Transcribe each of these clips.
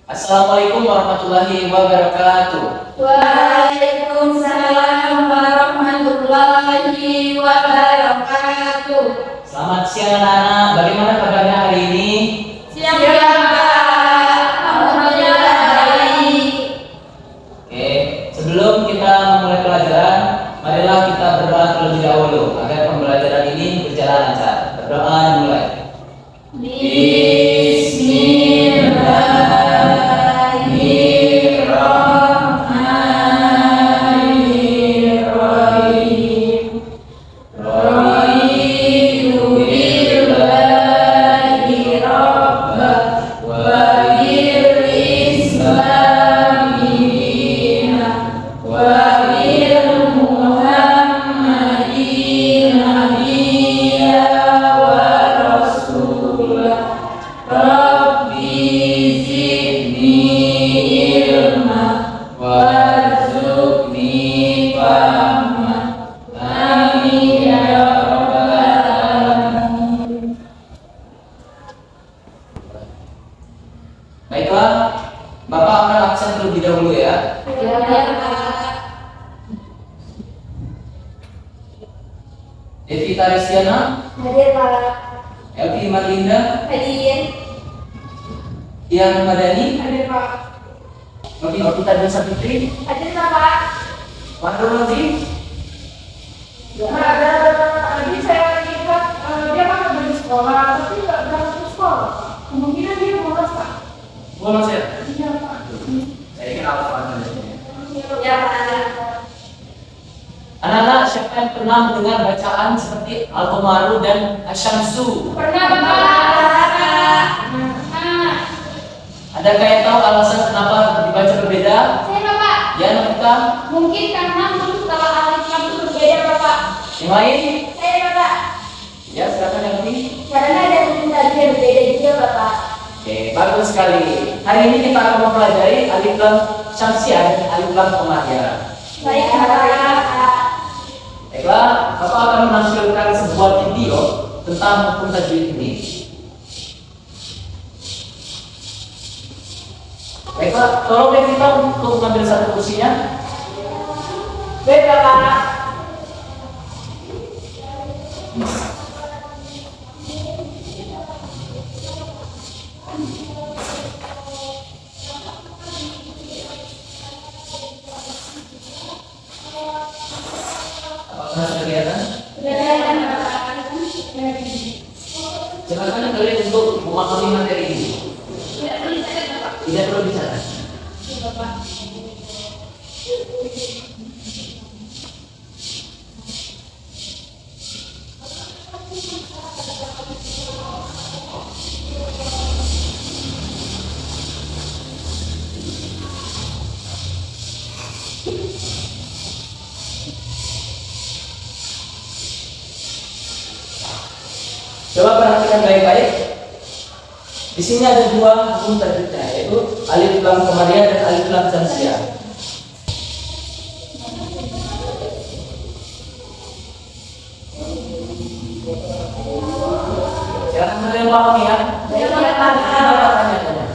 Assalamualaikum warahmatullahi wabarakatuh. Waalaikumsalam warahmatullahi wabarakatuh. Selamat siang anak-anak, bagaimana kabarnya hari ini? Siang Pak, alhamdulillah baik. Oke, sebelum kita memulai pelajaran, marilah kita berdoa terlebih dahulu agar pembelajaran ini berjalan lancar. Berdoa dimulai. Bismillahirrahmanirrahim. Raditu billahi rabbah wa bil islami dinan wa bil muhammadin nabiyya wa rasulah. Rabbi zidni ilma warzuqni fahma. Amin ya rabbal alamin. Baiklah, Bapak akan absen terlebih dahulu ya. Ya Pak. Devita Ristiana, Hadir Pak. Elvi Marlinda, Hadir. Dian Madani, Hadir Pak. Novita Desa Fitri, Hadir Pak. Wahyu Rozim, Nah, ada tadi saya lihat dia kan ada di sekolah, tapi nggak berangkat ke sekolah. Kemungkinan dia bolos Pak. Bolos ya? Iya Pak. Saya ingin apa? Ya Pak. Anak-anak, siapa yang pernah mendengar bacaan seperti Al-Qamaru dan Asyamsu? Pernah Pak. Adakah yang tahu alasan kenapa dibaca berbeda? Saya Pak. Ya, Novita. Mungkin karena huruf setelah alif lam itu berbeda Bapak. Yang lain? Saya Bapak. Ya, silakan Elvi. Karena ada huruf tadi yang berbeda juga Bapak. Oke, bagus sekali. Hari ini kita akan mempelajari alif lam syamsiah dan alif lam qamariyah. Baik Bapak. Baiklah, Bapak akan menampilkan sebuah video tentang hukum tajwid ini. Baiklah, tolong Devita untuk mengambil satu kursinya. Baik Bapak. Apakah sudah kelihatan? Silakan Bapak. Silakan kalian untuk memahami materi ini. Tidak perlu bicara. Coba perhatikan baik-baik. Di sini ada dua hukum tajwidnya, yaitu alif lam qamariyah dan alif lam syamsiah. Silakan kalian pahami ya. Baik Bapak. Apa tanya-tanya?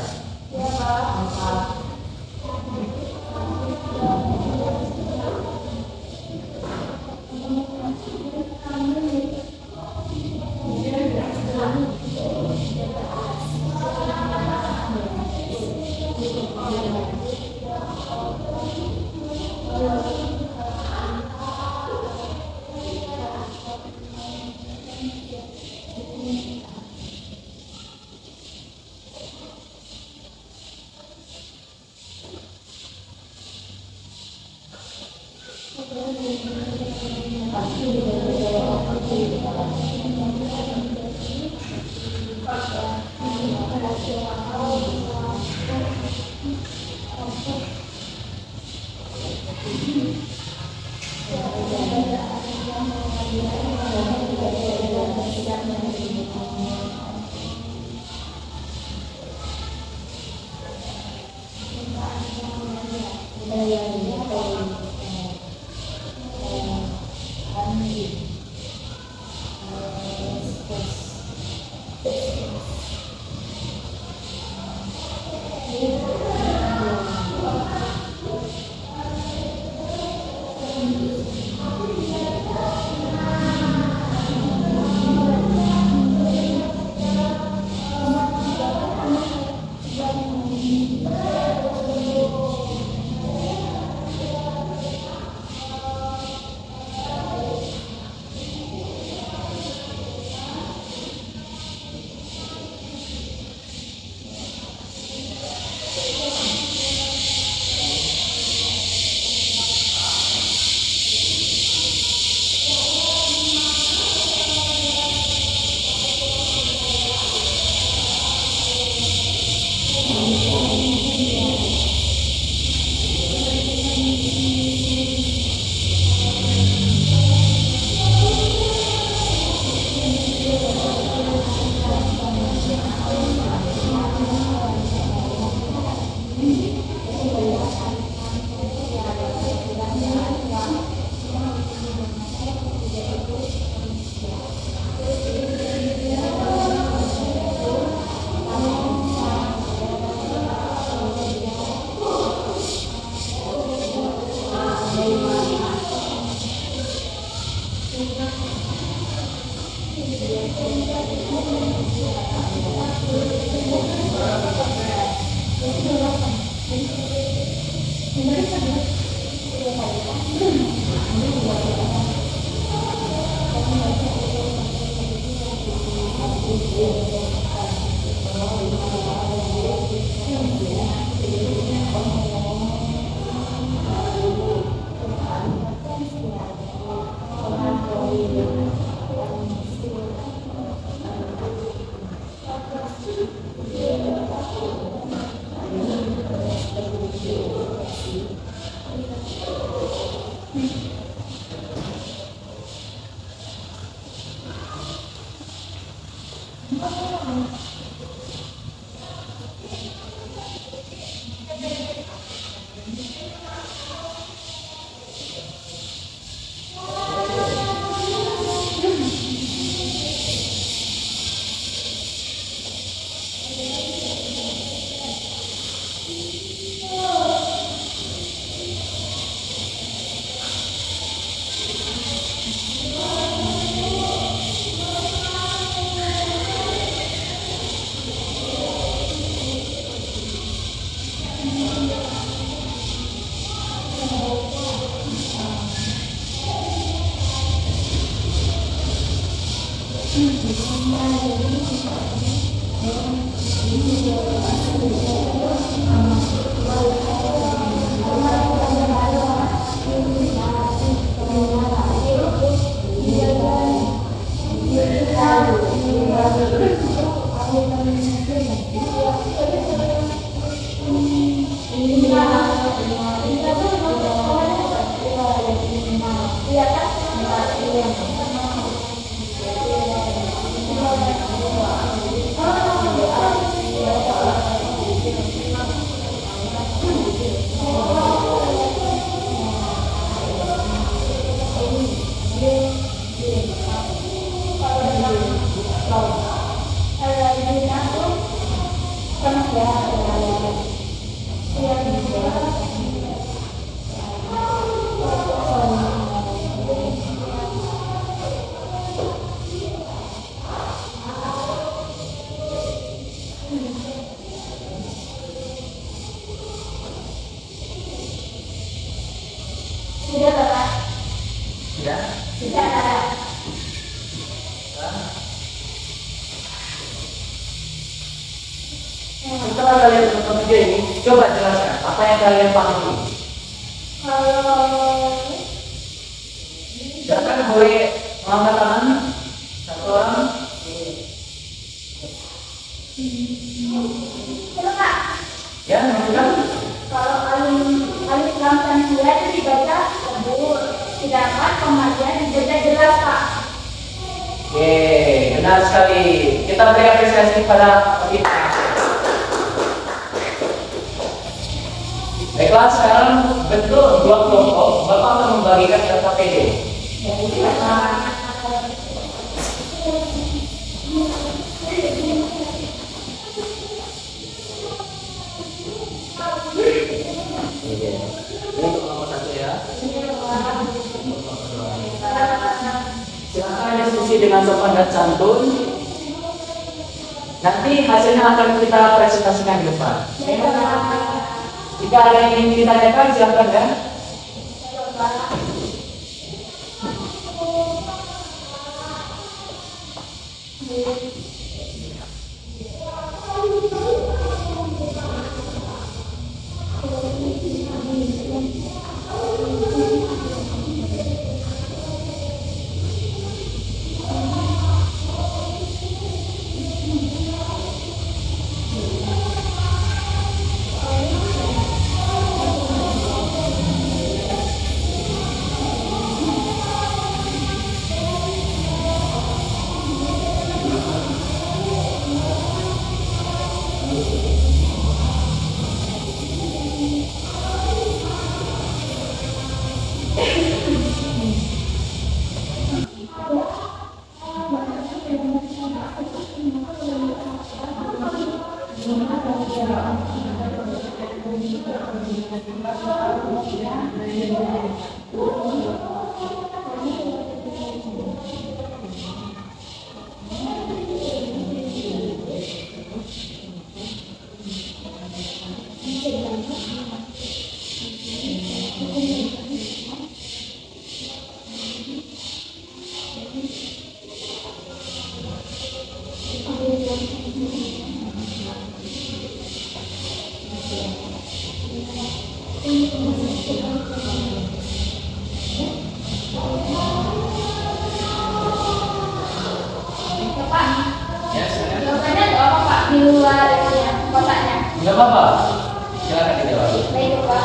Sudah Bapak. Sudah? Sudah ada. Setelah kalian menonton video ini, coba jelaskan apa yang kalian pahami. Kalau Silakan boleh mengangkat tangan satu orang. Halo Kak. Ya, lanjutkan. Kalau alif lam tanzila itu dibaca sebur, sedangkan kemajuan dibaca jelas Kak. Oke, benar sekali. Kita beri apresiasi pada kita. Baiklah, sekarang bentuk dua kelompok. Bapak akan membagikan data PD. Ini untuk nomor 1 ya. Silakan diskusi dengan sopan dan santun. Nanti hasilnya akan kita presentasikan di depan. Jika ada yang ingin ditanyakan, silakan ya. Ya, saya. Jawabannya nggak apa Pak, di luar ininya, kotaknya. Enggak apa-apa. Silakan dijawab. Baik Pak.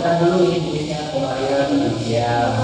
Kita dulu ini duitnya bayar. Diam.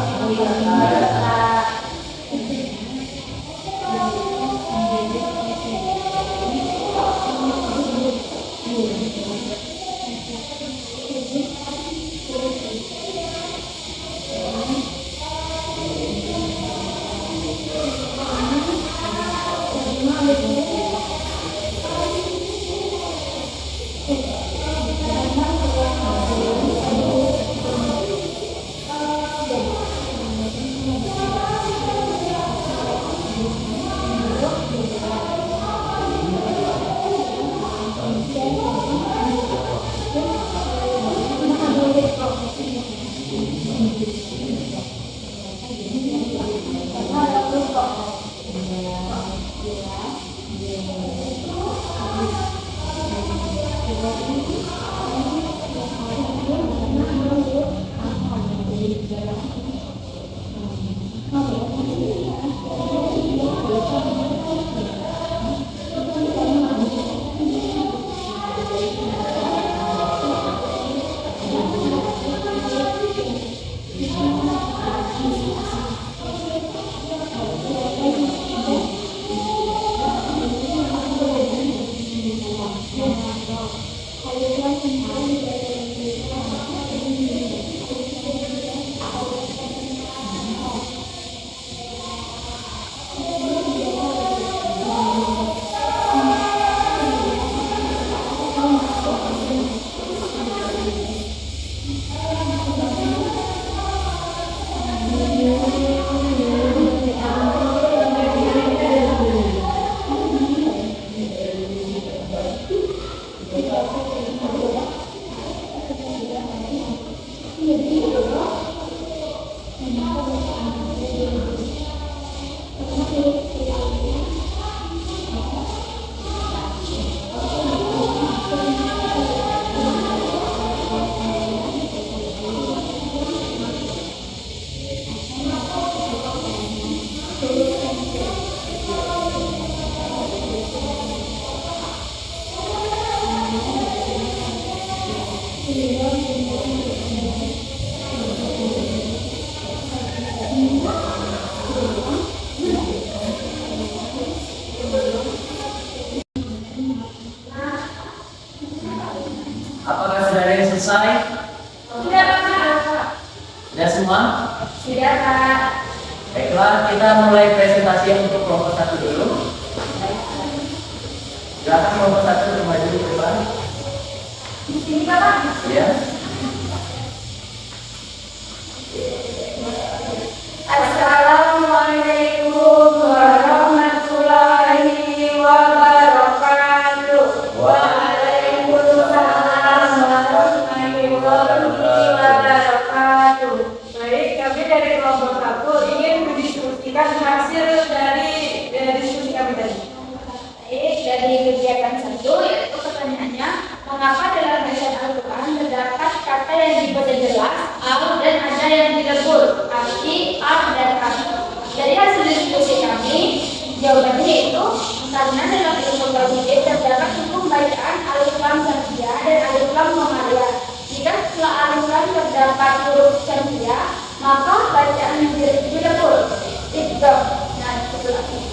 Apakah sudah ada yang selesai? Sudah Pak. Sudah semua? Sudah Pak. Baiklah, kita mulai presentasi untuk kelompok 1 dulu. Silakan kelompok 1 maju ke depan. Di sini Pak. Ya. Assalamualaikum warahmatullahi wabarakatuh. Waalaikumsalam warahmatullahi wabarakatuh. Baik, kami dari kelompok 1 ingin mendiskusikan hasil dari diskusi kami tadi. Baik, dari kegiatan 1 yaitu pertanyaannya, mengapa dalam bacaan Al-Quran terdapat kata yang dibaca jelas, al dan ada yang dilebur, arti ar dan ar. Dari hasil diskusi kami, jawabannya itu karena dalam ilmu tajwid terdapat hukum bacaan alif lam syamsiah dan alif lam qamariyah. Jika setelah alif lam terdapat huruf syamsiah, maka bacaan yang dilebur. Nah,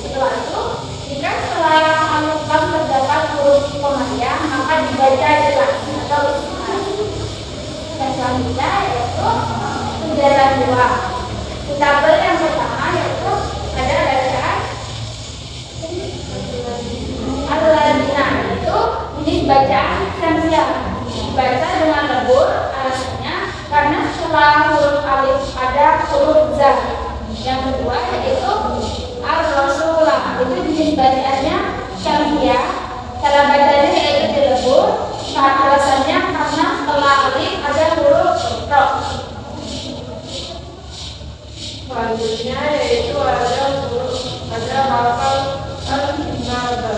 setelah itu, jika setelah alif lam terdapat huruf qamariyah, maka dibaca jelas atau ismar. Dan selanjutnya yaitu penjelasan 2. Tabel yang pertama yaitu ada bacaan al-ladina, itu jenis bacaan syamsiah, dibaca dengan lebur. Alasannya karena setelah huruf alif ada huruf za. Yang kedua yaitu ar-rasulah, itu jenis bacaannya syamsiah, cara bacanya yaitu dilebur. Alasannya karena setelah alif ada huruf ro. Selanjutnya yaitu ada hafal al-nada.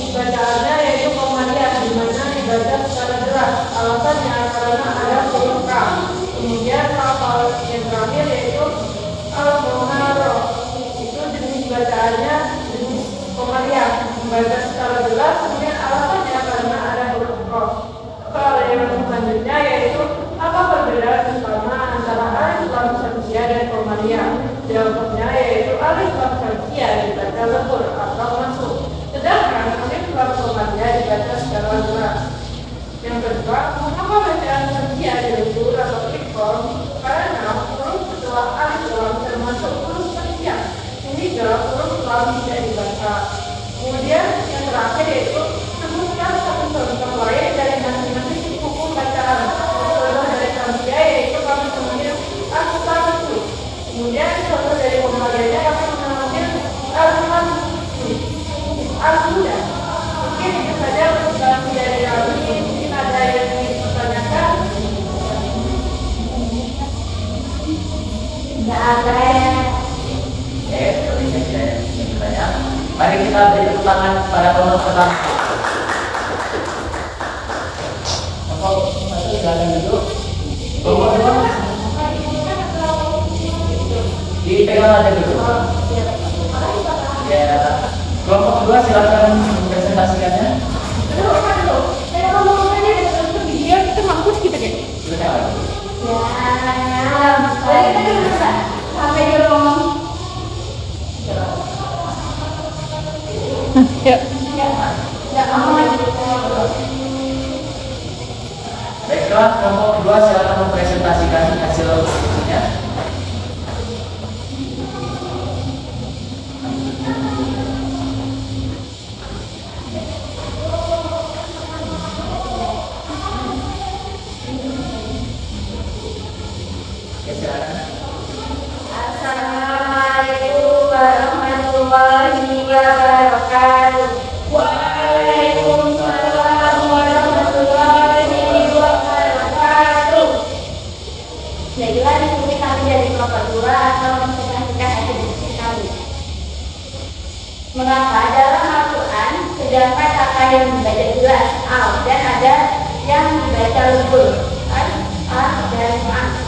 Bacaannya yaitu qamariyah, di mana dibaca secara jelas. Alasannya karena ada huruf ka. Kemudian hafal yang terakhir yaitu al-muharram. Itu jenis bacaannya jenis qamariyah, membaca secara jelas. Kemudian alasannya karena ada huruf ka. Kalau yang selanjutnya yaitu apa perbedaan utama antara alif lam Pemalia. Jawabannya yaitu alif lam syamsiyah dibaca lebur atau masuk. Sedangkan alif lam Pemalia dibaca secara jelas. Yang kedua, mengapa bacaan syamsiyah dilebur atau ikon? Karena huruf setelah alif lam termasuk huruf syamsiyah, sehingga huruf lam tidak dibaca. Kemudian yang terakhir yaitu sebutkan satu contoh lain dari masing-masing hukum bacaan. Contoh dari syamsiyah yaitu kami mengambil as-samsu. Kemudian contoh dari pemaliannya kami mengambil al-hamsu, al-huda. Mungkin itu saja presentasi dari kami. Mungkin ada yang ingin ditanyakan? Tidak ada ya. Oke, sepertinya tidak ada yang bertanya. Mari kita beri tepuk tangan pada kelompok pertama. Kelompok satu silakan duduk. Kelompok dua dipegang aja dulu. Ya, kelompok kedua silakan presentasikannya. Saya mau tanya untuk video itu mampus kita kan? Silakan. Ya, boleh kita dulu Pak. Sampai dulu. Ya. Ya, aman. Baiklah, kelompok kedua silakan mempresentasikan hasil diskusinya. Oke, silakan. Assalamualaikum warahmatullahi wabarakatuh. Waalaikumsalam warahmatullahi wabarakatuh. Baiklah, di sini kami dari kelompok 2 akan mempresentasikan hasil diskusi kami. Mengapa dalam Al-Quran terdapat kata yang dibaca jelas al dan ada yang dibaca lebur a dan ma?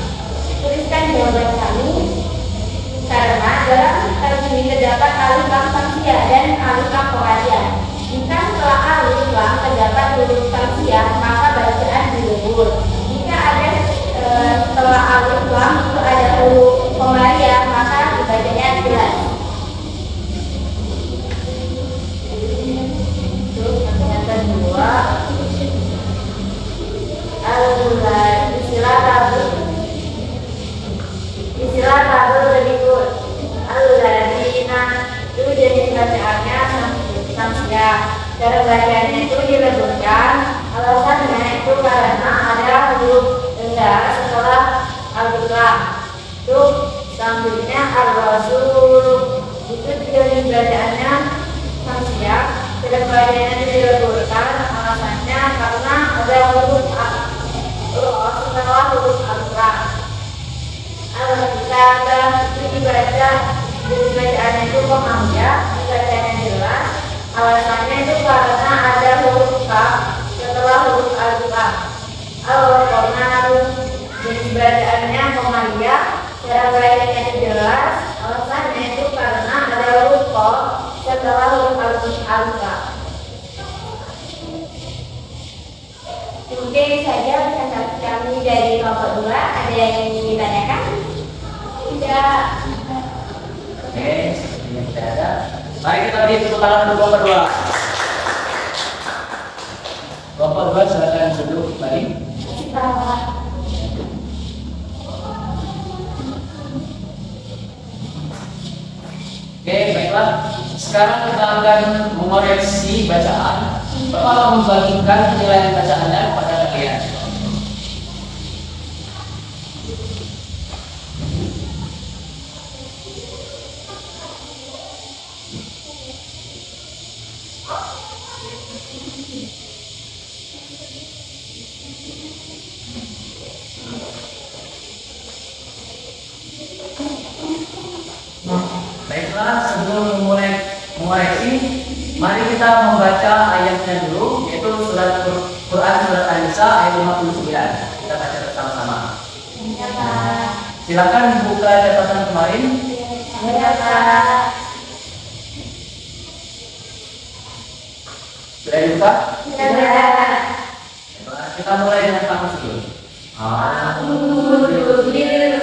Tuliskan jawaban kami. Karena dalam kitab ini terdapat alif lam syamsiyah dan alif lam Pemalia. Jika setelah alif lam terdapat huruf syamsiyah, maka bacaan dilebur. Jika ada setelah alif lam itu ada huruf Pemalia, maka dibacanya jelas. Terus yang kedua, istilah tabel berikut. Al-ladina itu jenis bacaannya samsiah. Cara bacanya itu dileburkan. Alasannya itu karena ada huruf rendah setelah alif lam. Itu selanjutnya ar-rasul itu jenis bacaannya samsiah. Cara bacanya itu dileburkan. Alasannya karena ada huruf setelah huruf alif lam. Al-Kitabah itu dibaca jenis bacaannya itu Pemalia, bacanya jelas. Alasannya itu karena ada huruf kaf setelah huruf alif lam. Al-Qamar jenis bacaannya Pemalia, cara bacanya itu jelas. Alasannya itu karena ada huruf qaf setelah huruf alif lam. Mungkin saja presentasi kami dari kelompok 2. Ada yang ingin ditanyakan? Tidak. Oke, sepertinya tidak ada. Mari kita beri tepuk tangan untuk kelompok 2. Kelompok 2 silakan duduk kembali. Oke, baiklah. Sekarang kita akan mengoreksi bacaan. Bapak akan membagikan penilaian bacaannya kepada kalian. Baiklah, sebelum mengoreksi, mari kita membaca ayatnya dulu, yaitu surat Quran surat An-Nisa ayat 59. Kita baca bersama-sama. Silakan buka catatan kemarin. Sudah dibuka? Baiklah, kita mulai dengan kamus dulu. A'udzu billahi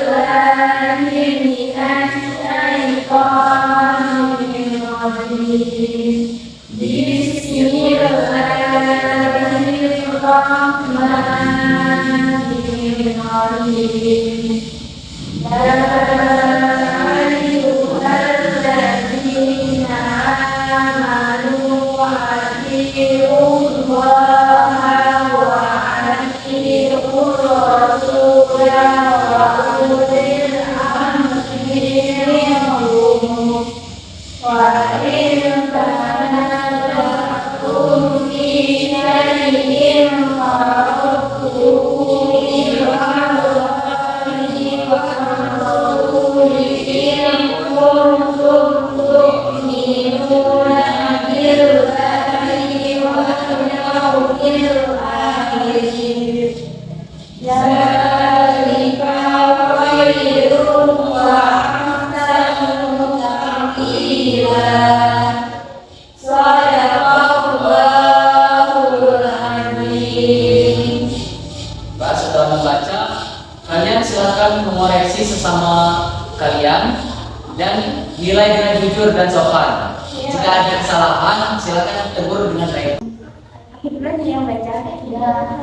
Pak, setelah membaca, kalian silakan mengoreksi sesama kalian dan nilai dengan jujur dan sopan. Jika ada kesalahan, silakan tegur dengan baik. Kita yang baca ya.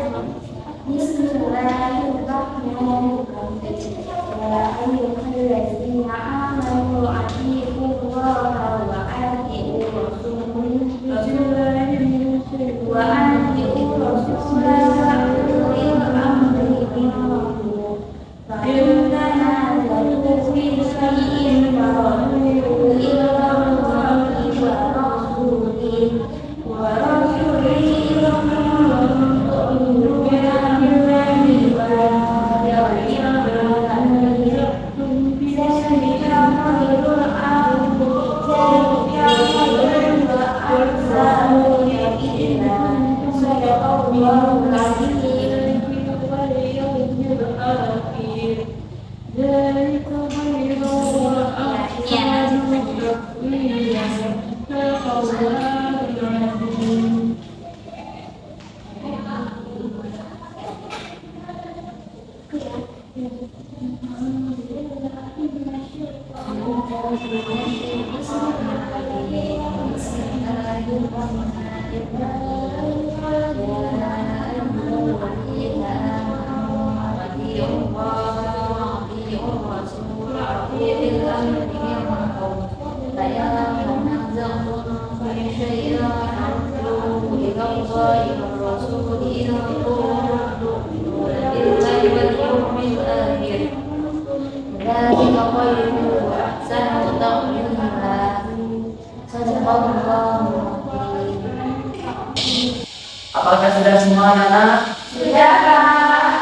Apakah sudah semua anak-anak? Sudah, Pak.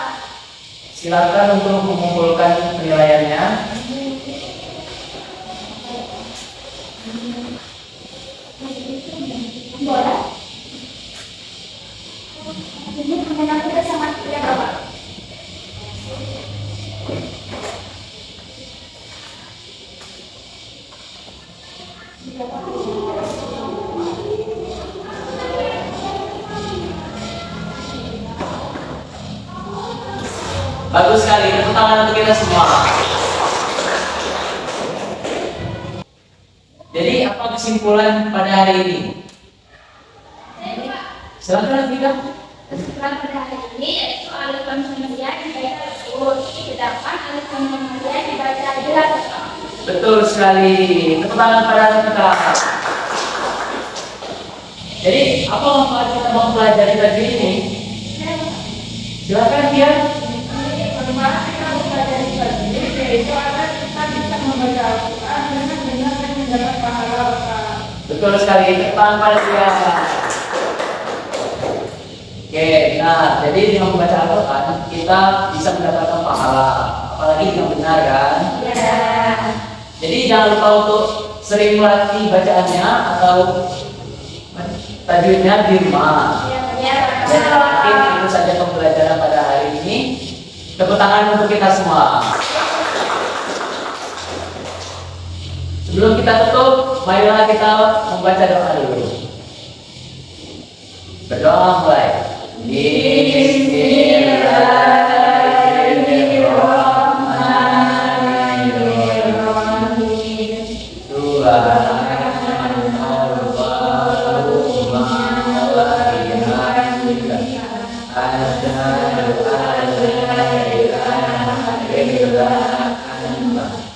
Silakan untuk mengumpulkan penilaiannya. Boleh. Ini permainan kita sangat tidak berapa? Bagus sekali, tepuk tangan untuk kita semua. Jadi apa kesimpulan pada hari ini? Silakan Vika. Kesimpulan pada hari ini yaitu alif lam mim ya dibaca tersebut, sedangkan alif lam mim ya dibaca jelas. Betul sekali. Tepuk tangan pada Vika. Jadi apa manfaat kita mempelajari tajwid ini? Silakan dia. Manfaat kita mempelajari tajwid yaitu agar kita bisa membaca Al-Quran dengan benar dan mendapat pahala. Betul sekali. Tepuk tangan pada dia. Oke, nah jadi dengan membaca Al-Quran kita bisa mendapatkan pahala, apalagi dengan benar kan? Ya. Jadi jangan lupa untuk sering melatih bacaannya atau tajwidnya di rumah. Ya. Dan mungkin itu saja pembelajaran pada hari ini. Tepuk tangan untuk kita semua. Sebelum kita tutup, marilah kita membaca doa dulu. Berdoa mulai. Bismillahirrahmanirrahim. Tuhan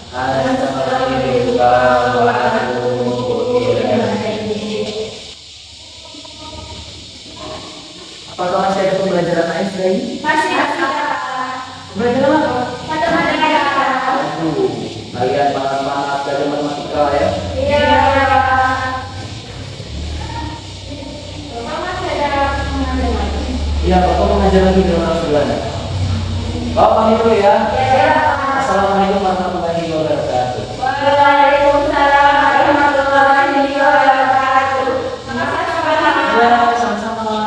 Astaghfirullah wa atubu ilaih. Apakah masih ada pembelajaran lain selain ini? Masih ada. Pembelajaran apa? Matematika. Aduh, kalian semangat belajar matematika ya. Iya. Bapak masih ada pengajian lagi? Iya, Bapak mengajar lagi di ruang sebelah. Bapak pamit dulu ya. Iya. Assalamualaikum warahmatullahi wabarakatuh. Waalaikumsalam warahmatullahi wabarakatuh. Makasih Pak. Ya, sama-sama.